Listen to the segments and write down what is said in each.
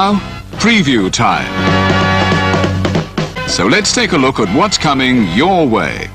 Now, preview time. So let's take a look at what's coming your way.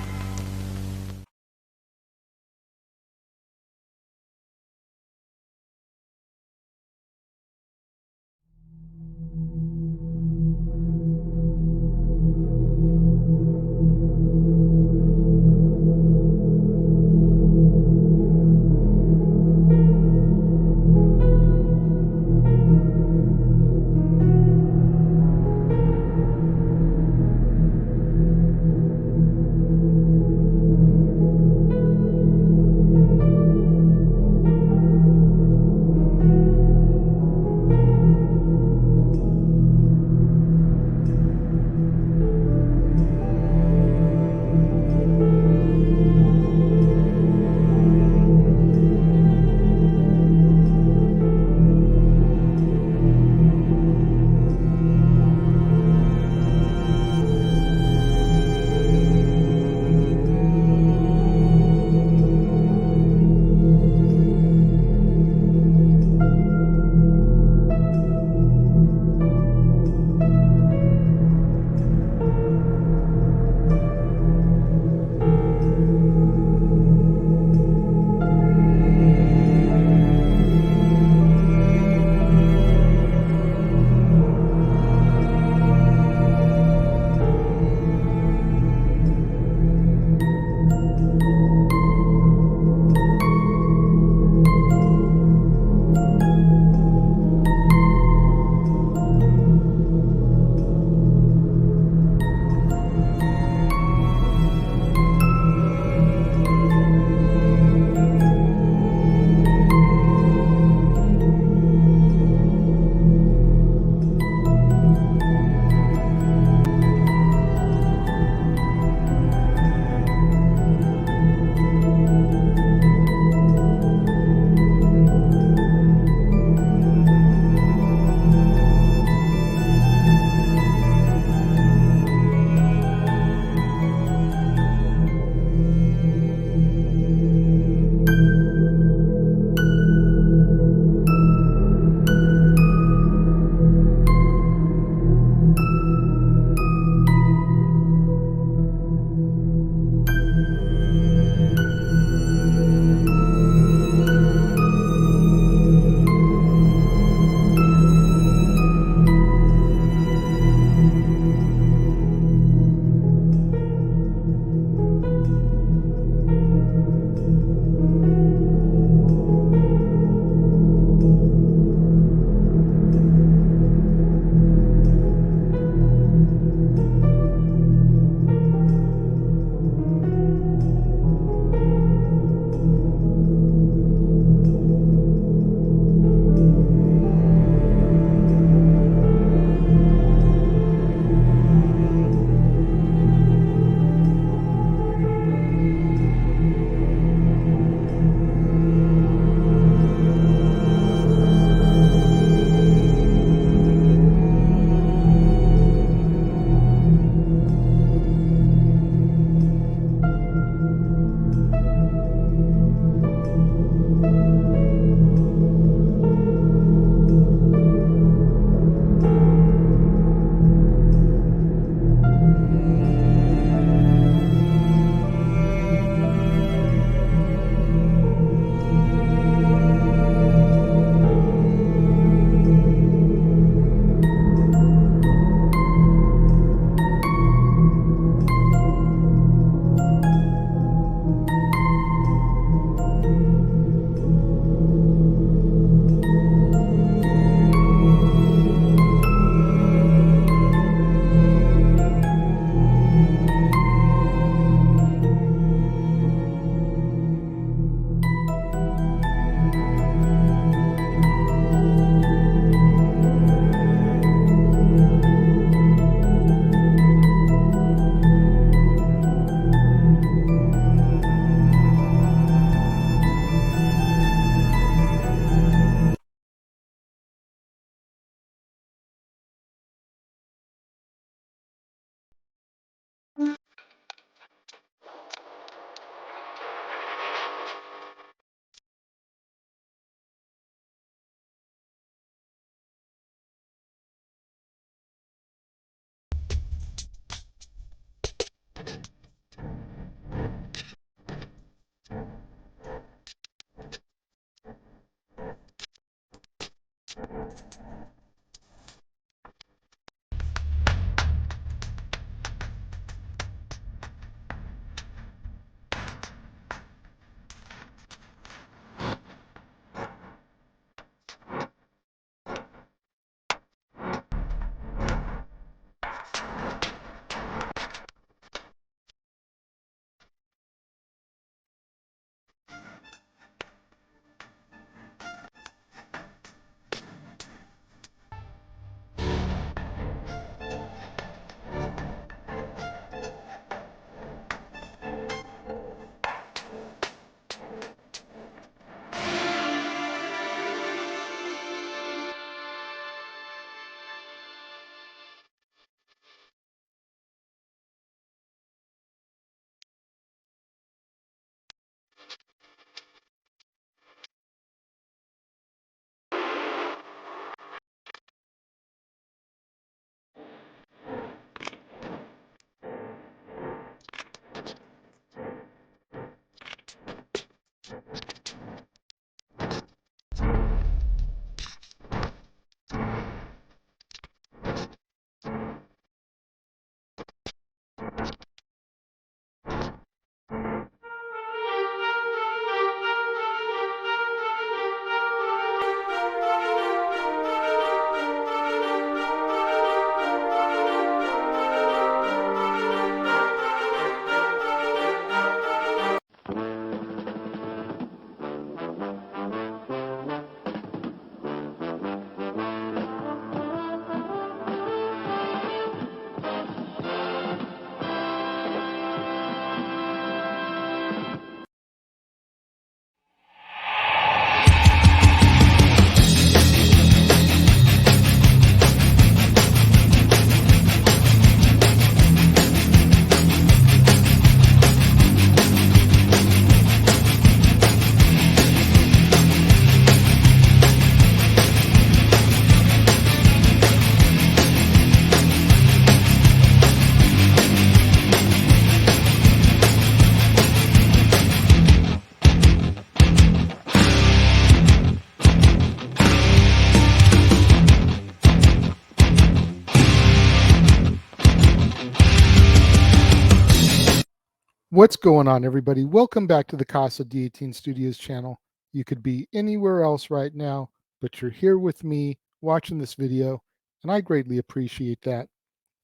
What's going on, everybody? Welcome back to the Casa D18 Studios channel. You could be anywhere else right now, but you're here with me watching this video, and I greatly appreciate that.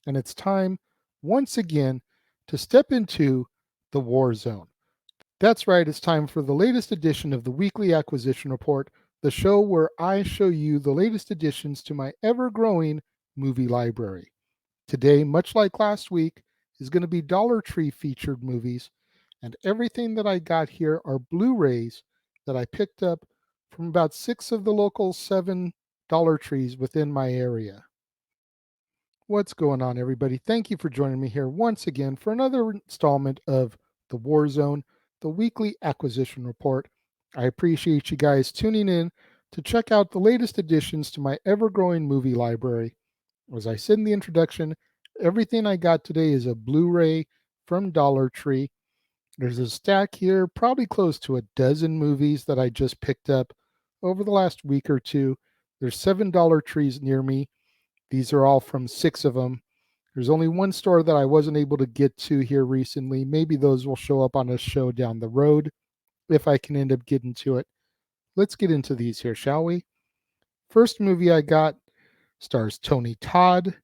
And it's time, once again, to step into the war zone. That's right, it's time for the latest edition of the Weekly Acquisition Report, the show where I show you the latest additions to my ever-growing movie library. Today, much like last week, is going to be Dollar Tree featured movies, and everything that I got here are Blu-rays that I picked up from about 6 of the local 7 Dollar Trees within my area. What's going on, everybody? Thank you for joining me here once again for another installment of The War Zone, the weekly acquisition report. I appreciate you guys tuning in to check out the latest additions to my ever-growing movie library. As I said in the introduction, everything I got today is a Blu-ray from Dollar Tree. There's a stack here, probably close to a dozen movies that I just picked up over the last week or two. There's 7 Dollar Trees near me. These are all from 6 of them. There's only one store that I wasn't able to get to here recently. Maybe those will show up on a show down the road if I can end up getting to it. Let's get into these here, shall we? First movie I got stars Tony Todd,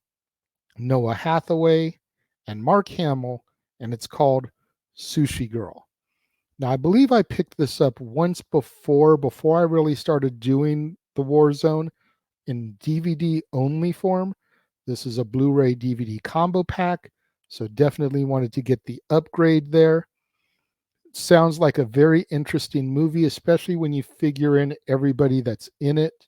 Noah Hathaway, and Mark Hamill, and it's called Sushi Girl. Now, I believe I picked this up once before I really started doing the War Zone in DVD only form. This is a Blu-ray DVD combo pack, so definitely wanted to get the upgrade there. Sounds like a very interesting movie, especially when you figure in everybody that's in it.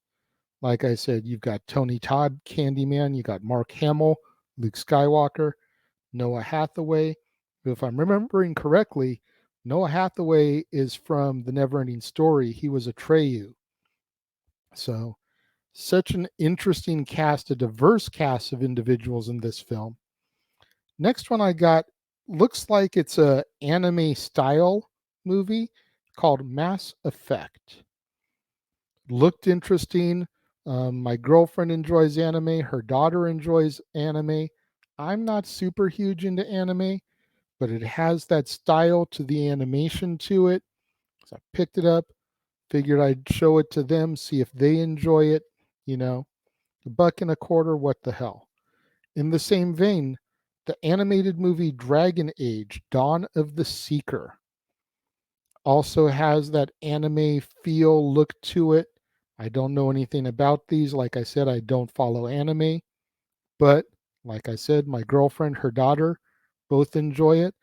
Like I said, you've got Tony Todd, Candyman, you got Mark Hamill, Luke Skywalker, Noah Hathaway. If I'm remembering correctly, Noah Hathaway is from The Neverending Story. He was Atreyu. So, such an interesting cast, a diverse cast of individuals in this film. Next one I got looks like it's a anime style movie called Mass Effect. Looked interesting. My girlfriend enjoys anime. Her daughter enjoys anime. I'm not super huge into anime, but it has that style to the animation to it. So I picked it up, figured I'd show it to them, see if they enjoy it. You know, $1.25, what the hell. In the same vein, the animated movie Dragon Age Dawn of the Seeker also has that anime feel look to it. I don't know anything about these. Like I said, I don't follow anime, but like I said, my girlfriend, her daughter both enjoy it.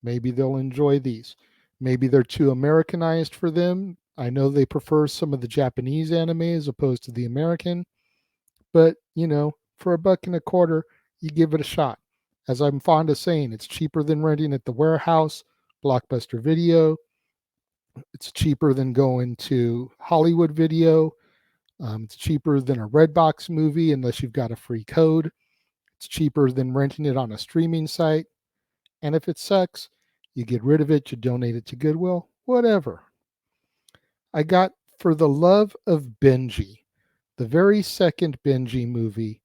Maybe they'll enjoy these. Maybe they're too Americanized for them. I know they prefer some of the Japanese anime as opposed to the American, but for $1.25, you give it a shot. As I'm fond of saying, it's cheaper than renting at the warehouse, Blockbuster Video. It's cheaper than going to Hollywood Video. It's cheaper than a Redbox movie unless you've got a free code. It's cheaper than renting it on a streaming site. And if it sucks, you get rid of it, you donate it to Goodwill, whatever. I got For the Love of Benji, the very second Benji movie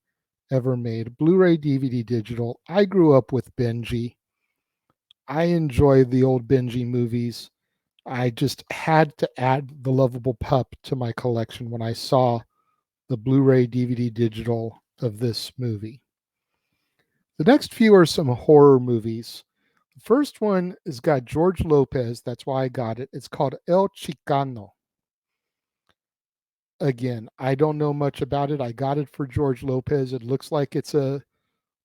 ever made, Blu-ray, DVD, digital. I grew up with Benji. I enjoy the old Benji movies. I just had to add the lovable pup to my collection when I saw the Blu-ray, DVD, digital of this movie. The next few are some horror movies. The first one has got George Lopez. That's why I got it. It's called El Chicano. Again, I don't know much about it. I got it for George Lopez. It looks like it's a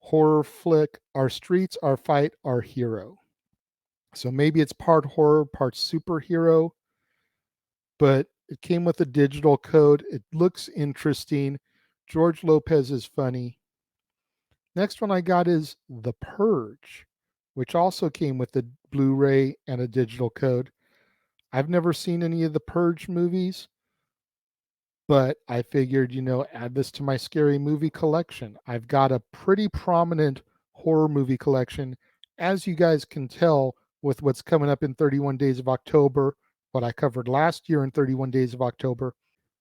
horror flick. Our streets, our fight, our hero. So maybe it's part horror, part superhero, but it came with a digital code. It looks interesting. George Lopez is funny. Next one I got is The Purge, which also came with a Blu-ray and a digital code. I've never seen any of the Purge movies, but I figured, add this to my scary movie collection. I've got a pretty prominent horror movie collection, as you guys can tell with what's coming up in 31 Days of October, what I covered last year in 31 Days of October.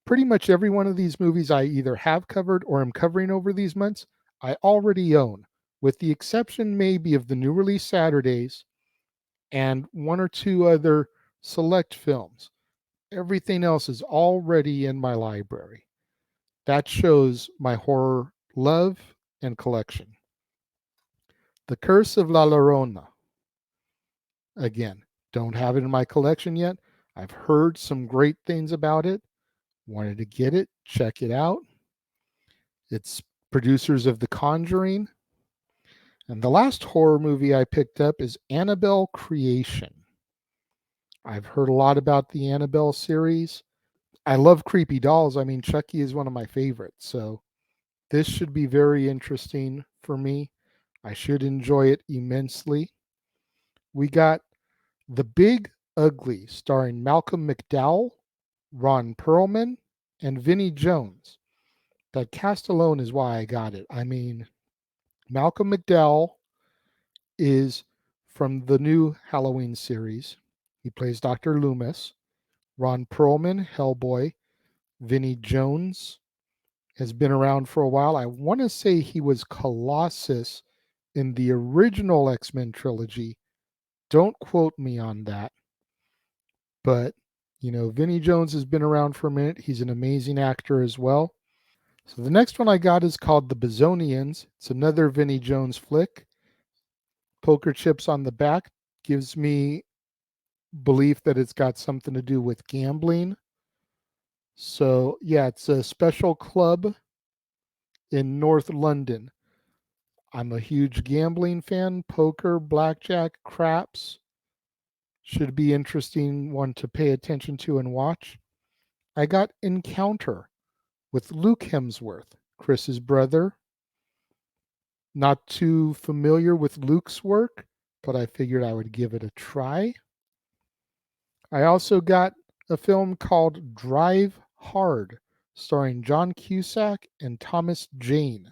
Pretty much every one of these movies I either have covered or am covering over these months, I already own, with the exception maybe of the new release Saturdays and one or two other select films. Everything else is already in my library. That shows my horror love and collection. The Curse of La Llorona. Again, don't have it in my collection yet. I've heard some great things about it. Wanted to get it, check it out. It's producers of The Conjuring. And the last horror movie I picked up is Annabelle Creation. I've heard a lot about the Annabelle series. I love creepy dolls. I mean, Chucky is one of my favorites. So this should be very interesting for me. I should enjoy it immensely. We got The Big Ugly, starring Malcolm McDowell, Ron Perlman, and Vinnie Jones. That cast alone is why I got it. I mean, Malcolm McDowell is from the new Halloween series. He plays Dr. Loomis. Ron Perlman, Hellboy. Vinnie Jones has been around for a while. I want to say he was Colossus in the original X-Men trilogy. Don't quote me on that. But, Vinnie Jones has been around for a minute. He's an amazing actor as well. So the next one I got is called The Bazonians. It's another Vinnie Jones flick. Poker chips on the back gives me belief that it's got something to do with gambling. So, yeah, it's a special club in North London. I'm a huge gambling fan. Poker, blackjack, craps should be interesting one to pay attention to and watch. I got Encounter with Luke Hemsworth, Chris's brother. Not too familiar with Luke's work, but I figured I would give it a try. I also got a film called Drive Hard, starring John Cusack and Thomas Jane.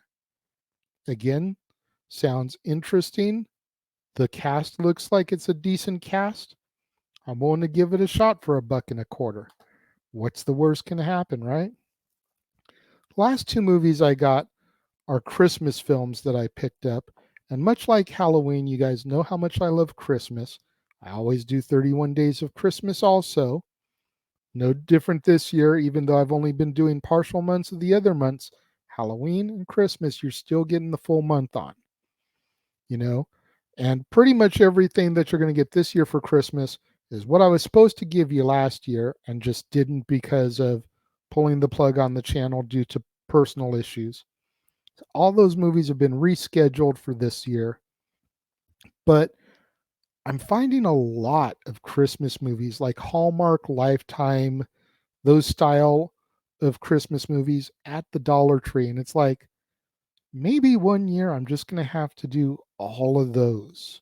Again, sounds interesting. the cast looks like it's a decent cast, I'm willing to give it a shot for $1.25. What's the worst can happen, right? Last two movies I got are Christmas films that I picked up. And much like Halloween, you guys know how much I love Christmas. I always do 31 Days of Christmas also. No different this year, even though I've only been doing partial months of the other months. Halloween and Christmas, you're still getting the full month on, you know? And pretty much everything that you're going to get this year for Christmas is what I was supposed to give you last year and just didn't because of pulling the plug on the channel due to personal issues. All those movies have been rescheduled for this year, but I'm finding a lot of Christmas movies like Hallmark, Lifetime, those style of Christmas movies at the Dollar Tree. And it's like, maybe one year I'm just going to have to do all of those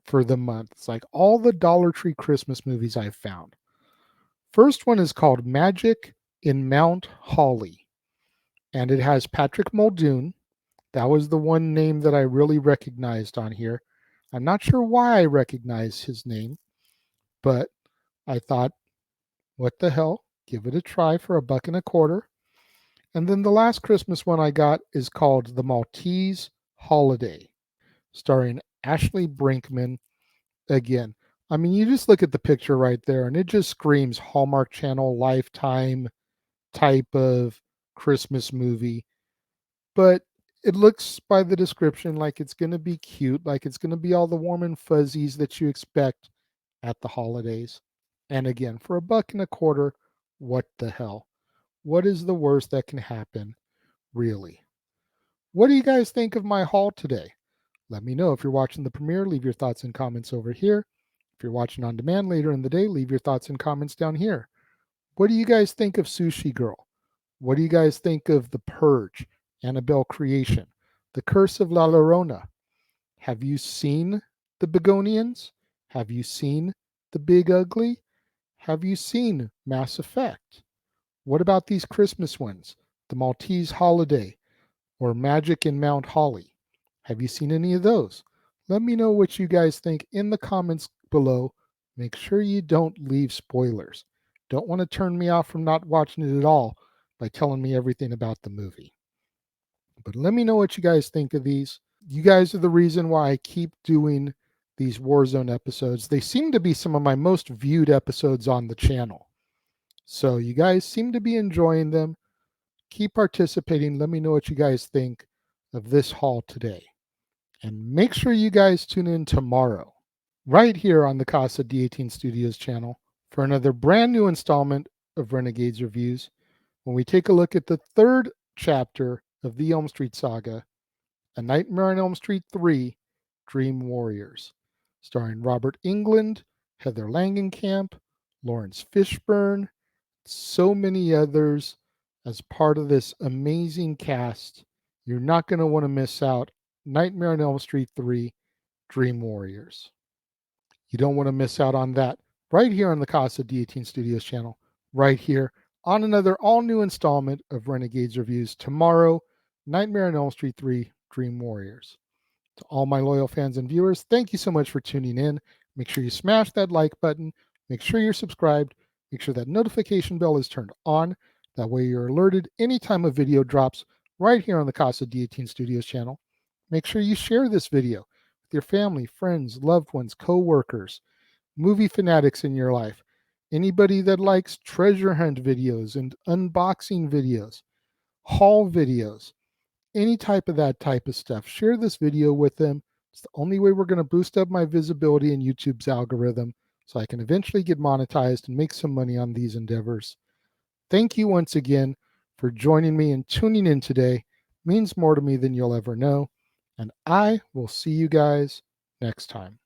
for the month. It's like all the Dollar Tree Christmas movies I've found. First one is called Magic in Mount Holly, and it has Patrick Muldoon. That was the one name that I really recognized on here. I'm not sure why I recognize his name, but I thought, what the hell? Give it a try for $1.25. And then the last Christmas one I got is called The Maltese Holiday, starring Ashley Brinkman again. I mean, you just look at the picture right there, and it just screams Hallmark Channel, Lifetime type of Christmas movie. But it looks by the description like it's going to be cute, like it's going to be all the warm and fuzzies that you expect at the holidays. And again, for $1.25, what the hell? What is the worst that can happen, really? What do you guys think of my haul today? Let me know if you're watching the premiere. Leave your thoughts and comments over here. If you're watching on demand later in the day, leave your thoughts and comments down here. What do you guys think of Sushi Girl? What do you guys think of The Purge, Annabelle Creation, The Curse of La Llorona? Have you seen The Begonians? Have you seen The Big Ugly? Have you seen Mass Effect? What about these Christmas ones? The Maltese Holiday or Magic in Mount Holly? Have you seen any of those? Let me know what you guys think in the comments below. Make sure you don't leave spoilers. Don't want to turn me off from not watching it at all by telling me everything about the movie. But let me know what you guys think of these. You guys are the reason why I keep doing these Warzone episodes. They seem to be some of my most viewed episodes on the channel. So you guys seem to be enjoying them. Keep participating. Let me know what you guys think of this haul today. And make sure you guys tune in tomorrow, right here on the Casa D18 Studios channel, for another brand new installment of Renegade's Reviews, when we take a look at the third chapter of the Elm Street Saga, A Nightmare on Elm Street 3, Dream Warriors, starring Robert Englund, Heather Langenkamp, Lawrence Fishburne, so many others as part of this amazing cast. You're not going to want to miss out. Nightmare on Elm Street 3, Dream Warriors. You don't want to miss out on that right here on the Casa D18 Studios channel, right here on another all-new installment of Renegade's Reviews tomorrow, Nightmare on Elm Street 3, Dream Warriors. To all my loyal fans and viewers, thank you so much for tuning in. Make sure you smash that like button. Make sure you're subscribed. Make sure that notification bell is turned on. That way you're alerted anytime a video drops right here on the Casa D18 Studios channel. Make sure you share this video with your family, friends, loved ones, co-workers, movie fanatics in your life, anybody that likes treasure hunt videos and unboxing videos, haul videos, any type of that type of stuff. Share this video with them. It's the only way we're going to boost up my visibility in YouTube's algorithm so I can eventually get monetized and make some money on these endeavors. Thank you once again for joining me and tuning in today. It means more to me than you'll ever know. And I will see you guys next time.